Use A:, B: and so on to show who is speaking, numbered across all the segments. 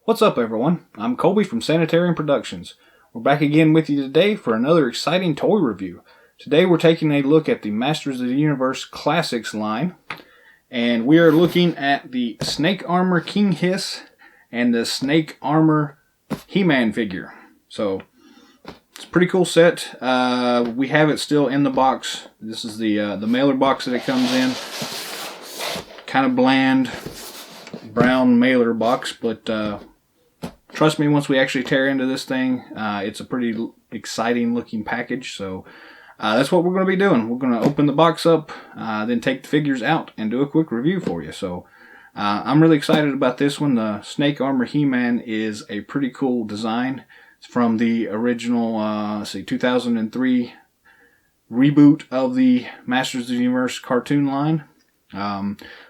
A: What's up, everyone? I'm Colby from Sanitarium Productions. We're back again with you today for another exciting toy review. Today we're taking a look at the Masters of the Universe Classics line, and we are looking at the Snake Armor King Hiss and the Snake Armor HeMan figure. So it's a pretty cool set. We have it still in the box. This is the mailer box that it comes in. Kind of bland brown mailer box, but trust me, once we actually tear into this thing, it's a pretty exciting looking package. So that's what we're going to be doing. We're going to open the box up, then take the figures out and do a quick review for you. So I'm really excited about this one. The Snake Armor HeMan is a pretty cool design. It's from the original 2003 reboot of the Masters of the Universe cartoon line.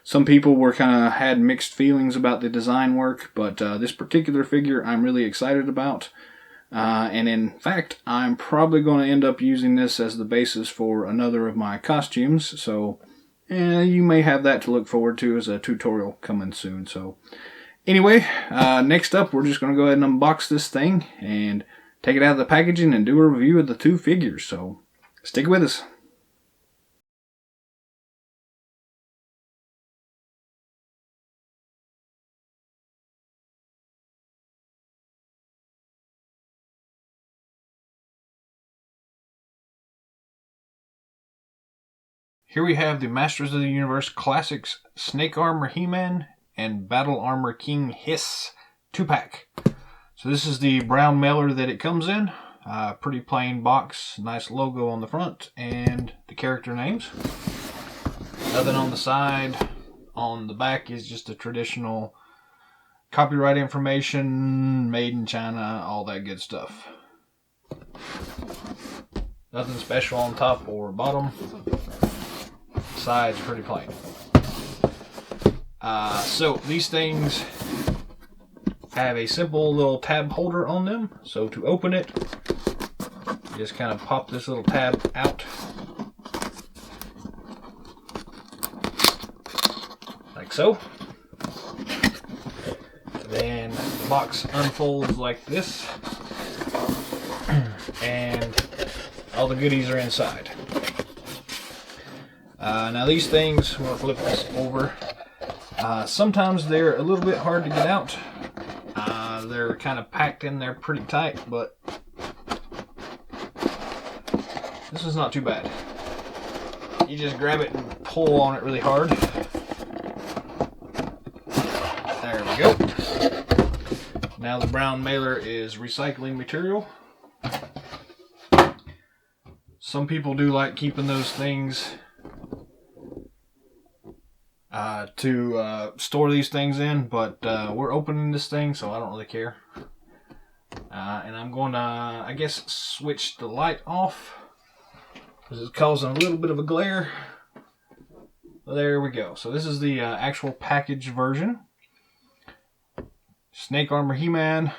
A: Some people were had mixed feelings about the design work, but this particular figure I'm really excited about. And in fact, I'm probably going to end up using this as the basis for another of my costumes. So you may have that to look forward to as a tutorial coming soon. So anyway, next up, we're just going to go ahead and unbox this thing and take it out of the packaging and do a review of the two figures. So stick with us. Here we have the Masters of the Universe Classics Snake Armor HeMan and Battle Armor King Hiss 2-pack. So this is the brown mailer that it comes in. Pretty plain box, nice logo on the front, and the character names. Nothing on the side. On the back is just a traditional copyright information, made in China, all that good stuff. Nothing special on top or bottom. Sides pretty plain. So these things have a simple little tab holder on them. So to open it, you just kind of pop this little tab out like so. Then the box unfolds like this, and all the goodies are inside. Now these things, I'm going to flip this over, sometimes they're a little bit hard to get out. They're kind of packed in there pretty tight, but this is not too bad. You just grab it and pull on it really hard. There we go. Now the brown mailer is recycling material. Some people do like keeping those things to store these things in, but we're opening this thing, so I don't really care. And I'm going to, I guess, switch the light off because it's causing a little bit of a glare. There we go. So this is the actual package version. Snake Armor HeMan,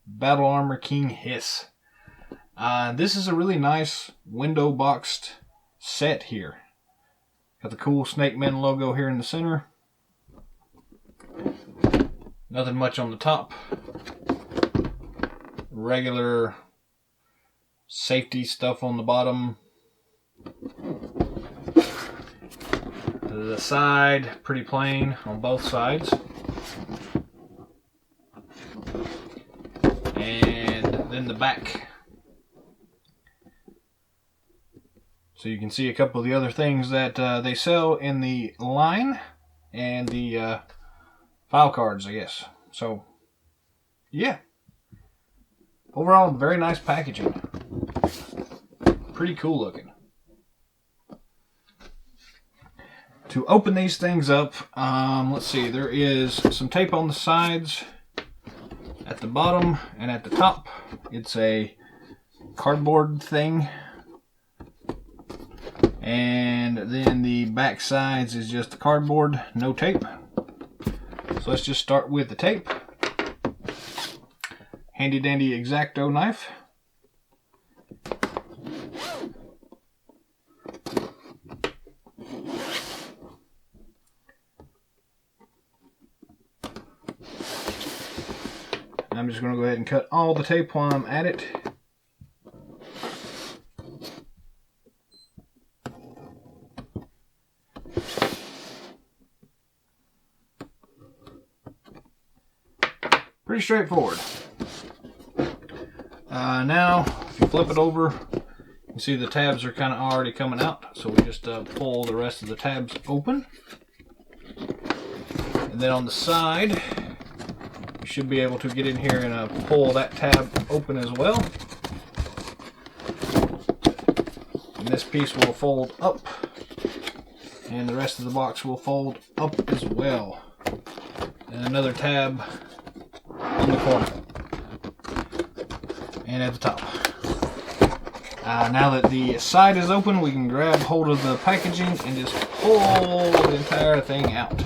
A: Battle Armor King Hiss. This is a really nice window boxed set here. Got the cool Snake Men logo here in the center. Nothing much on the top. Regular safety stuff on the bottom. The side, pretty plain on both sides. And then the back. So you can see a couple of the other things that they sell in the line and the file cards, I guess. So, yeah. Overall, very nice packaging. Pretty cool looking. To open these things up, let's see, there is some tape on the sides, at the bottom, and at the top. It's a cardboard thing. And then the back sides is just the cardboard, no tape. So let's just start with the tape. Handy dandy X-Acto knife. I'm just going to go ahead and cut all the tape while I'm at it. Pretty straightforward. Now, if you flip it over, you see the tabs are kind of already coming out. So we just pull the rest of the tabs open. And then on the side, you should be able to get in here and pull that tab open as well. And this piece will fold up. And the rest of the box will fold up as well. And another tab on the corner and at the top. Now that the side is open, we can grab hold of the packaging and just pull the entire thing out.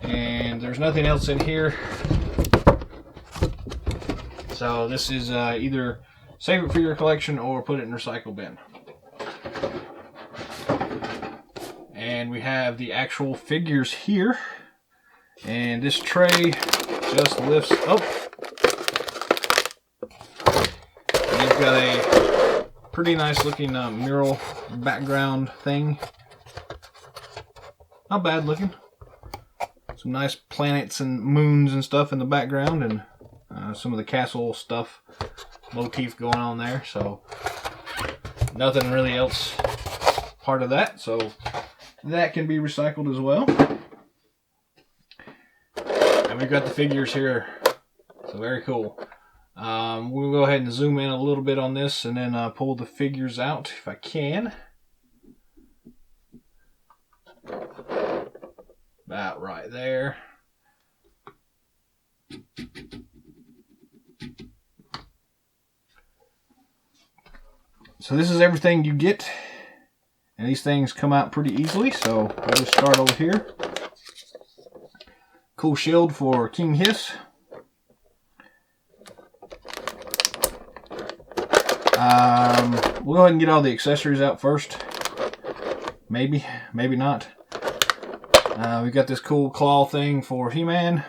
A: And there's nothing else in here, so this is either save it for your collection or put it in recycle bin. And we have the actual figures here, and this tray just lifts up. And you've got a pretty nice looking mural background thing. Not bad looking. Some nice planets and moons and stuff in the background, and some of the castle stuff motif going on there. So nothing really else part of that. So that can be recycled as well. And we've got the figures here, so very cool. We'll go ahead and zoom in a little bit on this and then pull the figures out if I can. About right there. So this is everything you get, and these things come out pretty easily, so we'll just start over here. Cool shield for King Hiss. We'll go ahead and get all the accessories out first. Maybe, maybe not. We got this cool claw thing for HeMan.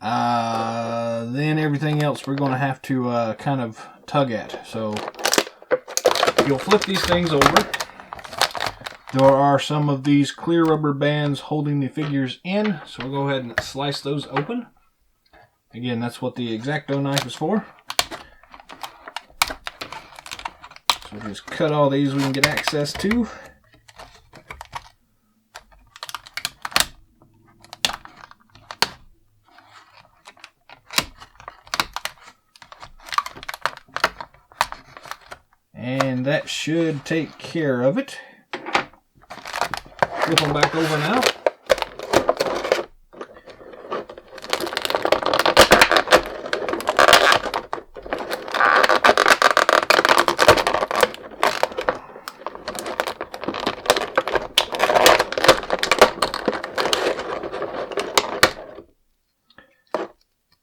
A: Then everything else we're going to have to kind of tug at. So you'll flip these things over. There are some of these clear rubber bands holding the figures in, so we'll go ahead and slice those open. Again, that's what the X-Acto knife is for. So we'll just cut all these we can get access to. And that should take care of it. Flip them back over now.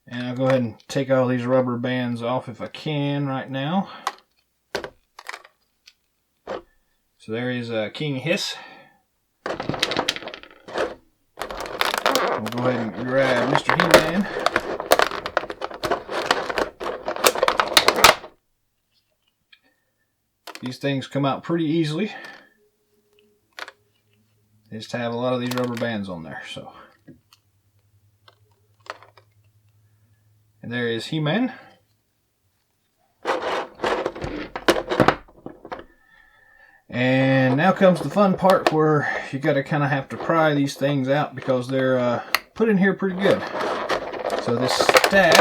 A: And I'll go ahead and take all these rubber bands off if I can right now. So there is King Hiss. We'll go ahead and grab Mr. HeMan. These things come out pretty easily. They just have a lot of these rubber bands on there. So, and there is HeMan. And now comes the fun part where you got to kind of have to pry these things out because they're put in here pretty good. So this staff,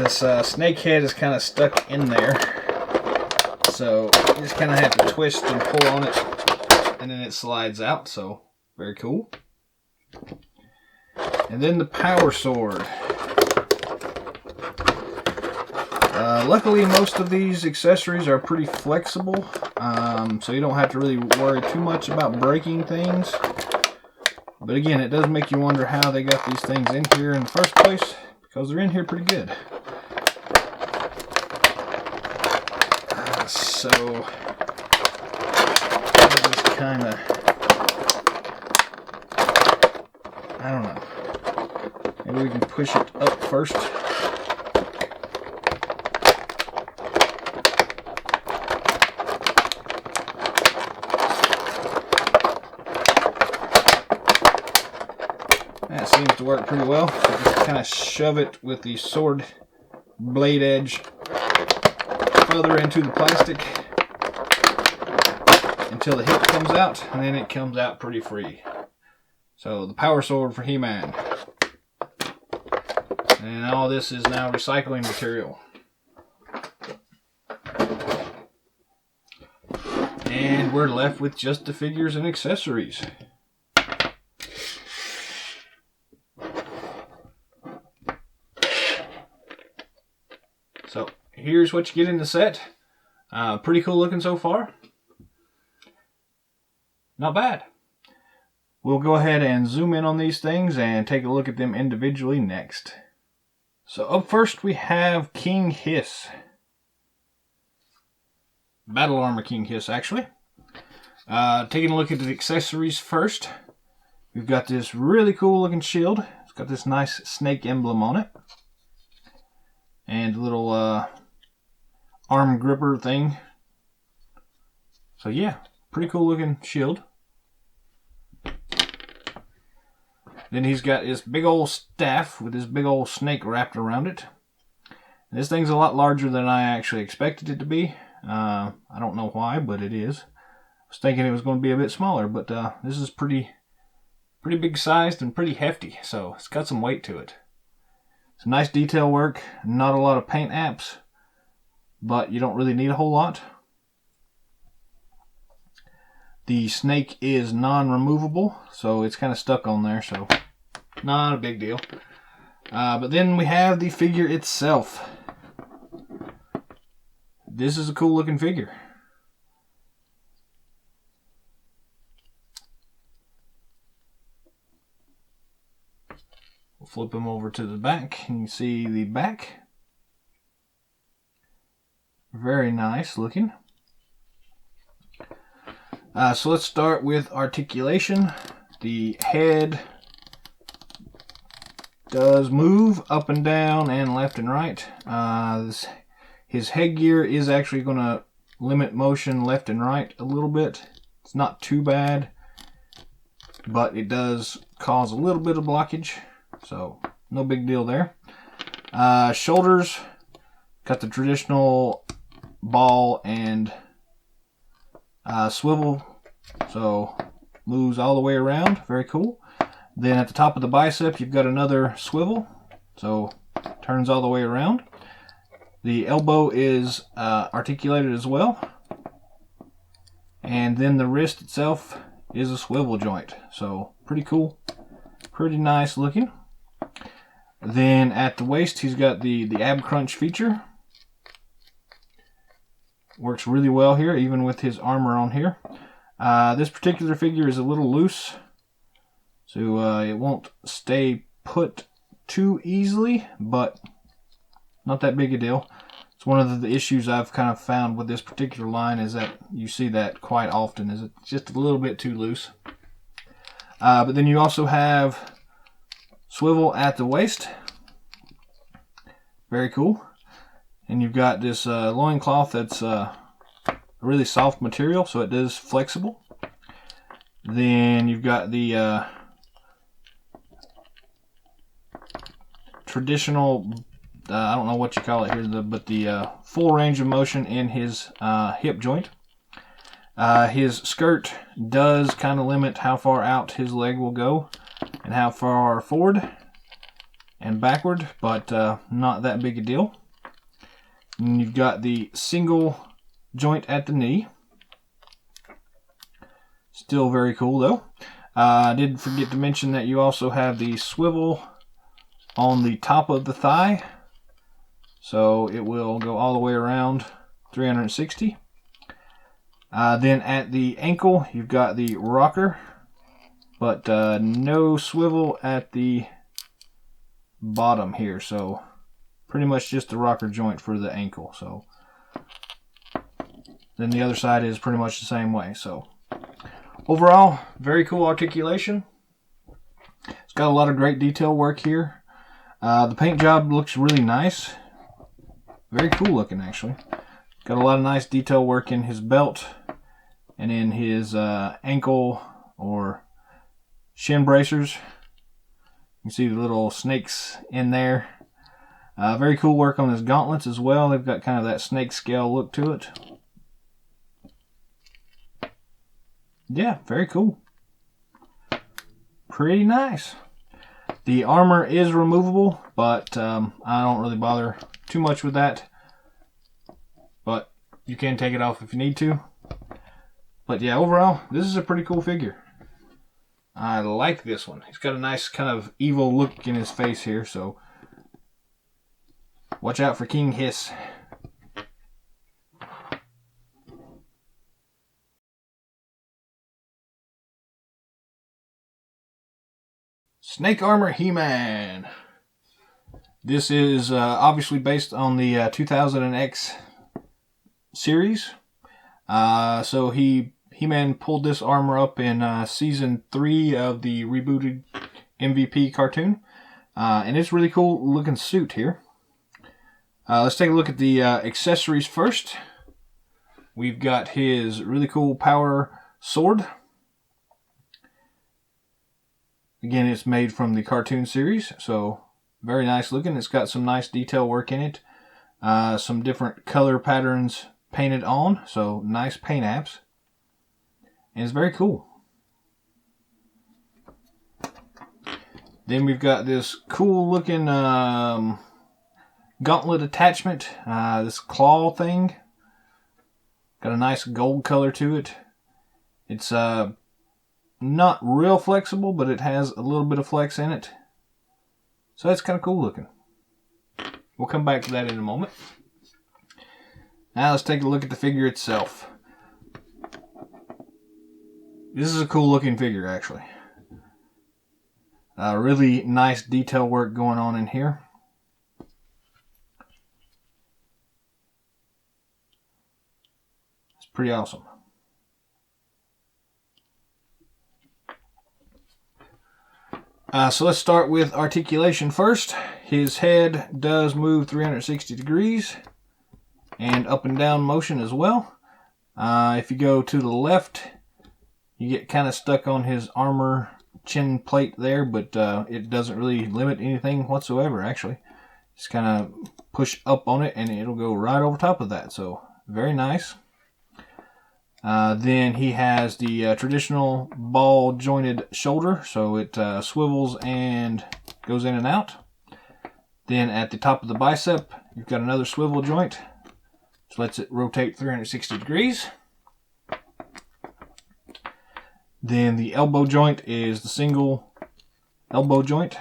A: this snake head is kind of stuck in there. So you just kind of have to twist and pull on it and then it slides out. So very cool. And then the power sword. Luckily, most of these accessories are pretty flexible, so you don't have to really worry too much about breaking things. But again, it does make you wonder how they got these things in here in the first place, because they're in here pretty good. So kind of, I don't know. Maybe we can push it up first. That seems to work pretty well. So just kind of shove it with the sword blade edge further into the plastic until the hip comes out, and then it comes out pretty free. So the power sword for HeMan. And all this is now recycling material. And we're left with just the figures and accessories. So here's what you get in the set. Pretty cool looking so far. Not bad. We'll go ahead and zoom in on these things and take a look at them individually next. So up first we have King Hssss. Battle Armor King Hssss, actually. Taking a look at the accessories first. We've got this really cool looking shield. It's got this nice snake emblem on it. And a little arm gripper thing. So yeah, pretty cool looking shield. Then he's got this big old staff with this big old snake wrapped around it. And this thing's a lot larger than I actually expected it to be. I don't know why, but it is. I was thinking it was going to be a bit smaller, but this is pretty big sized and pretty hefty. So it's got some weight to it. It's nice detail work, not a lot of paint apps, but you don't really need a whole lot. The snake is non-removable, so it's kind of stuck on there, so not a big deal. But then we have the figure itself. This is a cool looking figure. We'll flip him over to the back, and you can see the back. Very nice looking. So let's start with articulation. The head does move up and down and left and right. His headgear is actually going to limit motion left and right a little bit. It's not too bad, but it does cause a little bit of blockage, so no big deal there. Shoulders, got the traditional ball and swivel, so moves all the way around. Very cool. Then at the top of the bicep you've got another swivel, so turns all the way around. The elbow is articulated as well, and then the wrist itself is a swivel joint, so pretty cool, pretty nice looking. Then at the waist he's got the ab crunch feature. Works really well here, even with his armor on here. This particular figure is a little loose, so it won't stay put too easily, but not that big a deal. It's one of the issues I've kind of found with this particular line, is that you see that quite often, is it's just a little bit too loose. But then you also have swivel at the waist. Very cool. And you've got this loincloth that's a really soft material, so it is flexible. Then you've got the traditional, I don't know what you call it here, but the full range of motion in his hip joint. His skirt does kind of limit how far out his leg will go and how far forward and backward, but not that big a deal. And you've got the single joint at the knee. Still very cool though. I did forget to mention that you also have the swivel on the top of the thigh. So it will go all the way around 360. Then at the ankle you've got the rocker, but no swivel at the bottom here. So pretty much just the rocker joint for the ankle. So then the other side is pretty much the same way. So Overall, very cool articulation. It's got a lot of great detail work here. The paint job looks really nice. Very cool looking, actually. Got a lot of nice detail work in his belt and in his ankle or shin bracers. You can see the little snakes in there. Very cool work on his gauntlets as well. They've got kind of that snake scale look to it. Yeah, very cool. Pretty nice. The armor is removable, but I don't really bother too much with that. But you can take it off if you need to. But yeah, overall, this is a pretty cool figure. I like this one. He's got a nice kind of evil look in his face here, so watch out for King Hssss. Snake Armor HeMan. This is obviously based on the 2000X series. So HeMan pulled this armor up in season 3 of the rebooted MVP cartoon. And it's a really cool looking suit here. Let's take a look at the accessories first. We've got his really cool power sword. Again, it's made from the cartoon series, so very nice looking. It's got some nice detail work in it. Some different color patterns painted on, so nice paint apps. And it's very cool. Then we've got this cool looking gauntlet attachment. This claw thing. Got a nice gold color to it. It's not real flexible, but it has a little bit of flex in it. So that's kind of cool looking. We'll come back to that in a moment. Now let's take a look at the figure itself. This is a cool looking figure, actually. Really nice detail work going on in here. It's pretty awesome. So let's start with articulation first. His head does move 360 degrees and up and down motion as well. If you go to the left, you get kind of stuck on his armor chin plate there, but it doesn't really limit anything whatsoever, actually. Just kind of push up on it and it'll go right over top of that, so very nice. Then he has the traditional ball jointed shoulder, so it swivels and goes in and out. Then at the top of the bicep, you've got another swivel joint, which lets it rotate 360 degrees. Then the elbow joint is the single elbow joint.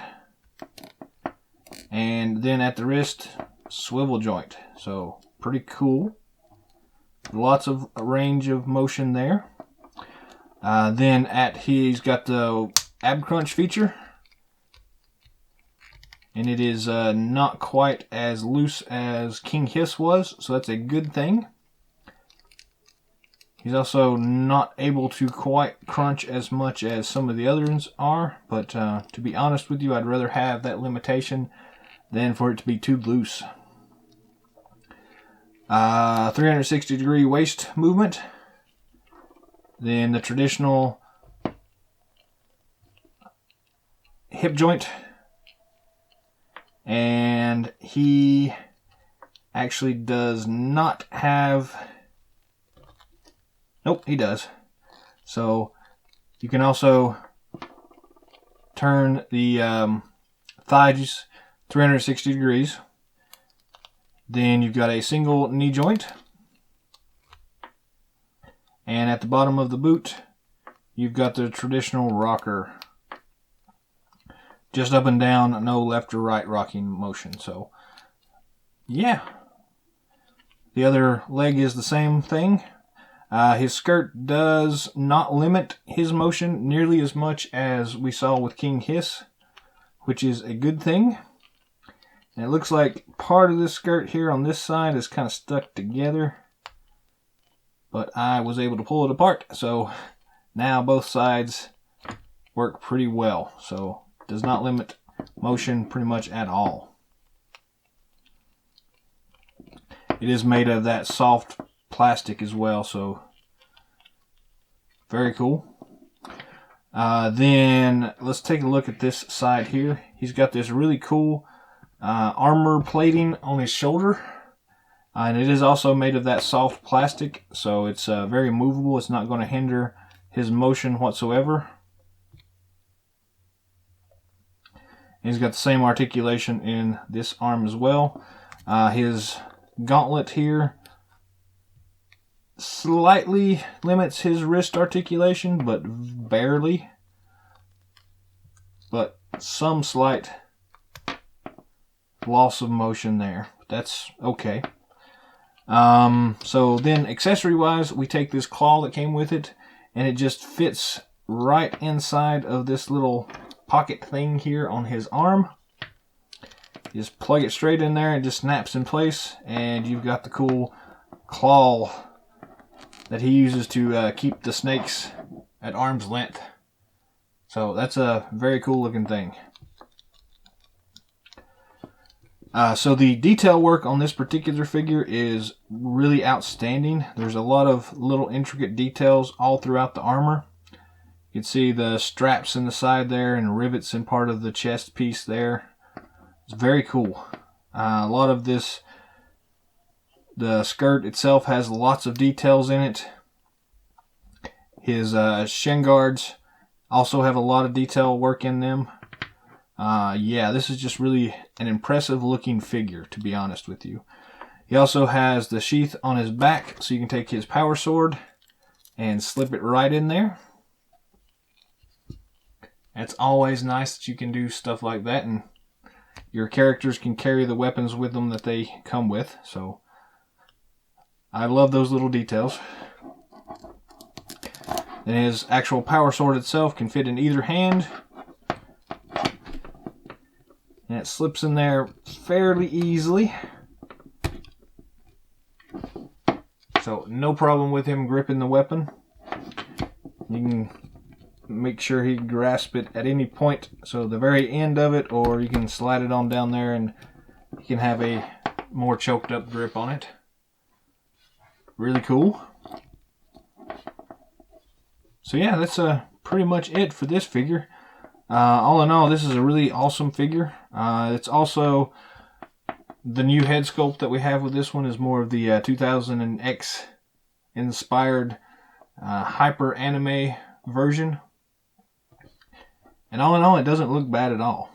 A: And then at the wrist, swivel joint. So pretty cool. Lots of range of motion there. Then he's got the ab crunch feature. And it is not quite as loose as King Hssss was, so that's a good thing. He's also not able to quite crunch as much as some of the others are, but to be honest with you, I'd rather have that limitation than for it to be too loose. 360 degree waist movement. Then the traditional hip joint. And he actually does not have... Nope, he does. So you can also turn the thighs 360 degrees. Then you've got a single knee joint. And at the bottom of the boot, you've got the traditional rocker. Just up and down, no left or right rocking motion. So, yeah. The other leg is the same thing. His skirt does not limit his motion nearly as much as we saw with King Hssss, which is a good thing. And it looks like part of this skirt here on this side is kind of stuck together. But I was able to pull it apart, so now both sides work pretty well, so does not limit motion pretty much at all. It is made of that soft plastic as well, so very cool. Then let's take a look at this side here. He's got this really cool armor plating on his shoulder, and it is also made of that soft plastic, so it's very movable. It's not going to hinder his motion whatsoever. And he's got the same articulation in this arm as well. His gauntlet here slightly limits his wrist articulation, but barely. But some slight loss of motion there. That's okay. So then accessory wise, we take this claw that came with it, and it just fits right inside of this little pocket thing here on his arm. You just plug it straight in there and it just snaps in place, and you've got the cool claw that he uses to keep the snakes at arm's length. So that's a very cool looking thing. So the detail work on this particular figure is really outstanding. There's a lot of little intricate details all throughout the armor. You can see the straps in the side there and rivets in part of the chest piece there. It's very cool. A lot of this, the skirt itself has lots of details in it. His shin guards also have a lot of detail work in them. Yeah, this is just really an impressive looking figure, to be honest with you. He also has the sheath on his back, so you can take his power sword and slip it right in there. It's always nice that you can do stuff like that, and your characters can carry the weapons with them that they come with. So I love those little details. Then his actual power sword itself can fit in either hand, and it slips in there fairly easily. So no problem with him gripping the weapon. You can make sure he can grasp it at any point, so the very end of it, or you can slide it on down there and you can have a more choked up grip on it. Really cool. So yeah, that's pretty much it for this figure. All in all, this is a really awesome figure. It's also the new head sculpt that we have with this one is more of the 2000X inspired hyper anime version. And all in all, it doesn't look bad at all.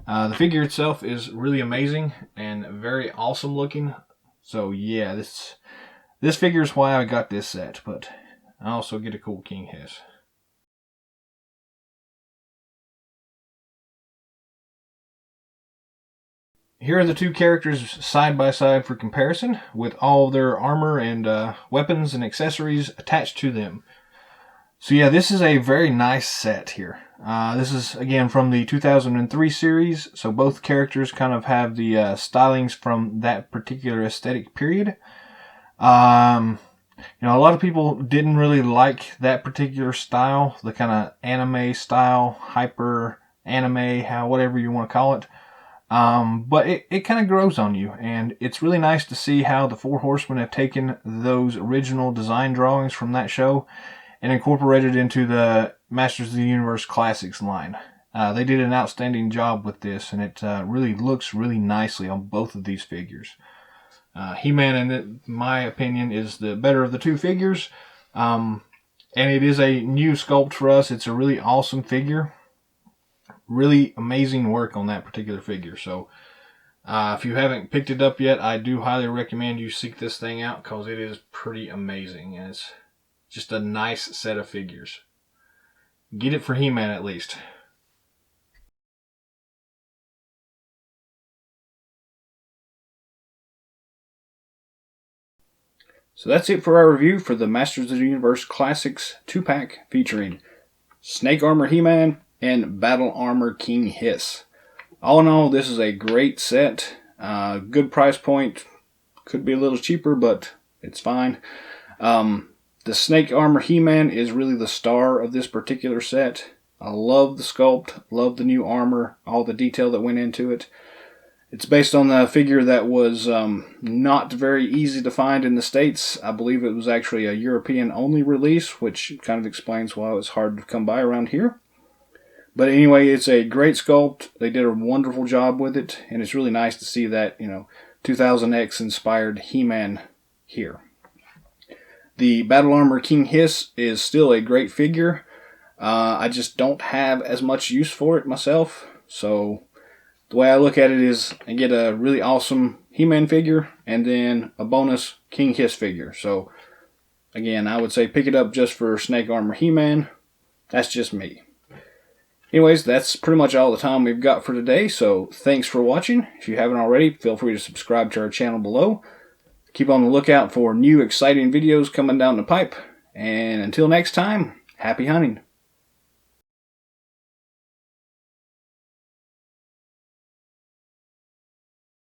A: The figure itself is really amazing and very awesome looking. So yeah, this figure is why I got this set, but I also get a cool King Hiss. Here are the two characters side by side for comparison, with all their armor and weapons and accessories attached to them. So yeah, this is a very nice set here. This is, again, from the 2003 series, so both characters kind of have the stylings from that particular aesthetic period. You know, a lot of people didn't really like that particular style, the kind of anime style, hyper anime, whatever you want to call it. But it kind of grows on you, and it's really nice to see how the Four Horsemen have taken those original design drawings from that show and incorporated into the Masters of the Universe Classics line. They did an outstanding job with this, and it really looks really nicely on both of these figures. HeMan, in my opinion, is the better of the two figures, and it is a new sculpt for us. It's a really awesome figure. Really amazing work on that particular figure. So if you haven't picked it up yet, I do highly recommend you seek this thing out, because it is pretty amazing, and it's just a nice set of figures. Get it for HeMan at least. So that's it for our review for the Masters of the Universe Classics 2-pack featuring Snake Armor HeMan and Battle Armor King Hiss. All in all, this is a great set. Good price point. Could be a little cheaper, but it's fine. The The Snake Armor He-Man is really the star of this particular set. I love the sculpt, love the new armor, all the detail that went into it. It's based on the figure that was not very easy to find in the States. I believe it was actually a European-only release, which kind of explains why it was hard to come by around here. But anyway, it's a great sculpt. They did a wonderful job with it, and it's really nice to see that, 2000X inspired He-Man here. The Battle Armor King Hiss is still a great figure. I just don't have as much use for it myself, so the way I look at it is I get a really awesome He-Man figure and then a bonus King Hiss figure. So again, I would say pick it up just for Snake Armor He-Man. That's just me. Anyways, that's pretty much all the time we've got for today, so thanks for watching. If you haven't already, feel free to subscribe to our channel below. Keep on the lookout for new exciting videos coming down the pipe. And until next time, happy hunting.